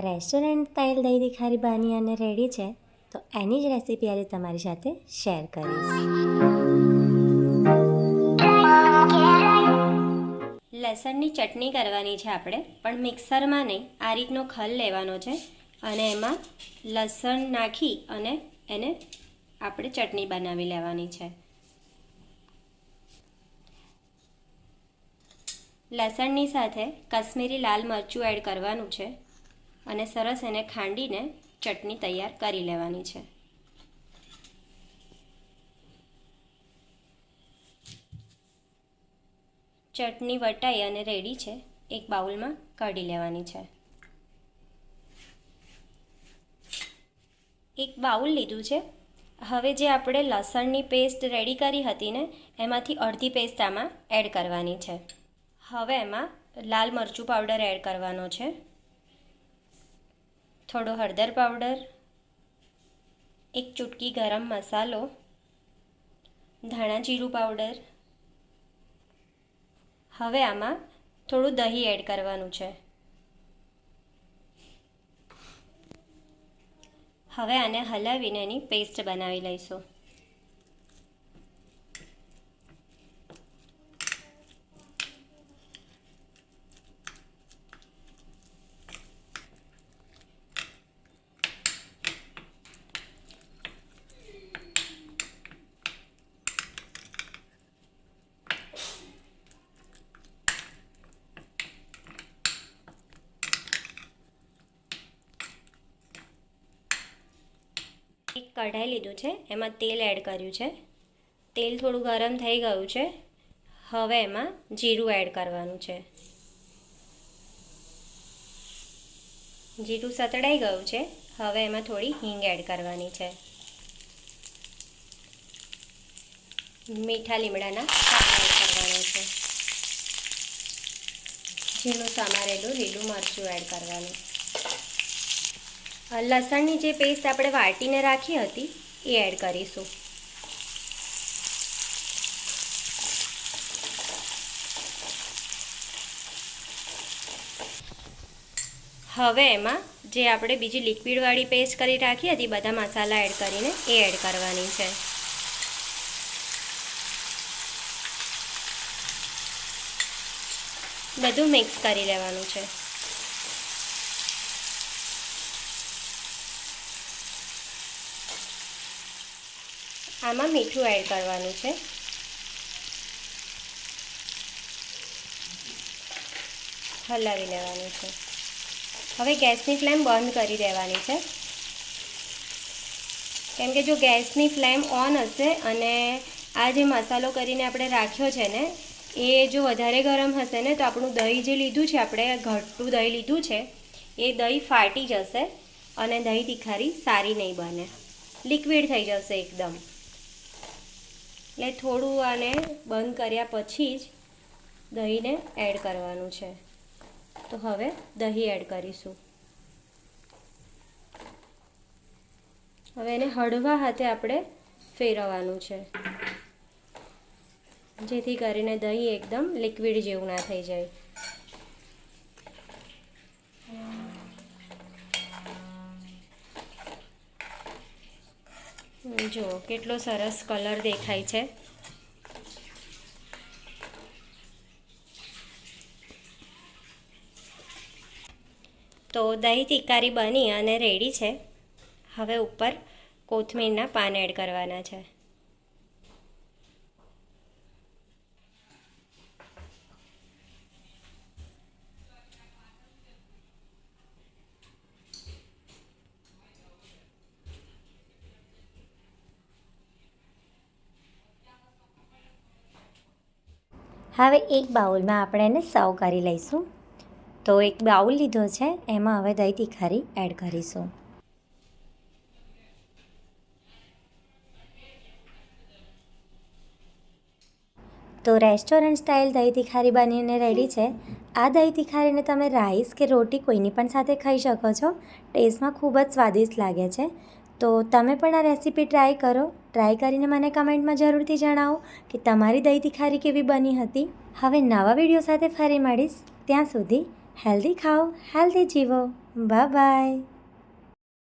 Restaurant style દહીં તીખારી બની અને રેડી છે, તો એની જ રેસીપી આજે તમારી સાથે શેર કરીશ. લસણની ચટણી કરવાની છે આપણે, પણ મિક્સરમાં નહીં, આ રીતનો ખલ લેવાનો છે અને એમાં લસણ નાખી અને એને આપણે ચટણી બનાવી લેવાની છે. લસણની સાથે કાશ્મીરી લાલ મરચું એડ કરવાનું છે અને સરસ એને ખાંડીને ચટણી તૈયાર કરી લેવાની છે. ચટણી વટાઈ અને રેડી છે, એક બાઉલમાં કાઢી લેવાની છે. એક બાઉલ લીધું છે. હવે જે આપણે લસણની પેસ્ટ રેડી કરી હતી ને, એમાંથી અડધી પેસ્ટ આમાં એડ કરવાની છે. હવે એમાં લાલ મરચું પાવડર એડ કરવાનો છે, થોડો હળદર પાવડર, એક ચૂટકી ગરમ મસાલો, ધાણા જીરું પાવડર. હવે આમાં થોડું દહીં એડ કરવાનું છે. હવે આને હલાવીને એની પેસ્ટ બનાવી લઈશું. એક કઢાઈ લીધું છે, એમાં તેલ એડ કર્યું છે. તેલ થોડું ગરમ થઈ ગયું છે. હવે એમાં જીરું એડ કરવાનું છે. જીરું સતળાઈ ગયું છે. હવે એમાં થોડી હિંગ એડ કરવાની છે. મીઠા લીમડાના પાન એડ કરવાના છે. ઝીણું સમારેલું લીલું મરચું એડ કરવાનું. લસણની જે પેસ્ટ આપણે વાટીને રાખી હતી એ એડ કરીશું. હવે એમાં જે આપણે બીજી લિક્વિડવાળી પેસ્ટ કરી રાખી હતી, બધા મસાલા એડ કરીને એ એડ કરવાની છે. બધું મિક્સ કરી લેવાનું છે. આમાં મીઠું એડ કરવાનું છે. હલાવી લેવાનું છે. હવે ગેસની ફ્લેમ બંધ કરી દેવાની છે, કેમ કે જો ગેસની ફ્લેમ ઓન હશે અને આ જે મસાલો કરીને આપણે રાખ્યો છે ને, એ જો વધારે ગરમ હશે ને, તો આપણું દહીં જે લીધું છે, આપણે ઘટ્ટું દહીં લીધું છે, એ દહીં ફાટી જશે અને દહીં તીખારી સારી નહીં બને, લિક્વિડ થઈ જશે એકદમ. એટલે થોડું આને બંધ કર્યા પછી જ દહીંને એડ કરવાનું છે. તો હવે દહીં એડ કરીશું. હવે એને હળવા હાથે આપણે ફેરવવાનું છે, જેથી કરીને દહીં એકદમ લિક્વિડ જેવું ના થઈ જાય. જો કેટલો સરસ કલર દેખાય છે. તો દહીં તીખારી બની અને રેડી છે. હવે ઉપર કોથમીરના પાન એડ કરવાના છે. હવે એક બાઉલમાં આપણે એને સર્વ કરી લઈશું. તો એક બાઉલ લીધો છે, એમાં હવે દહીં તીખારી એડ કરીશું. તો રેસ્ટોરન્ટ સ્ટાઇલ દહીં તીખારી બનીને રેડી છે. આ દહીં તીખારીને તમે રાઈસ કે રોટી કોઈની પણ સાથે ખાઈ શકો છો. ટેસ્ટમાં ખૂબ જ સ્વાદિષ્ટ લાગે છે. તો તમે પણ આ રેસીપી ટ્રાય કરો. ટ્રાય કરીને મને કમેન્ટમાં જરૂરથી જણાવો કે તમારી દહીં તીખારી કેવી બની હતી. હવે નવા વિડીયો સાથે ફરી મળીશ. ત્યાં સુધી હેલ્ધી ખાઓ, હેલ્ધી જીવો. બાય.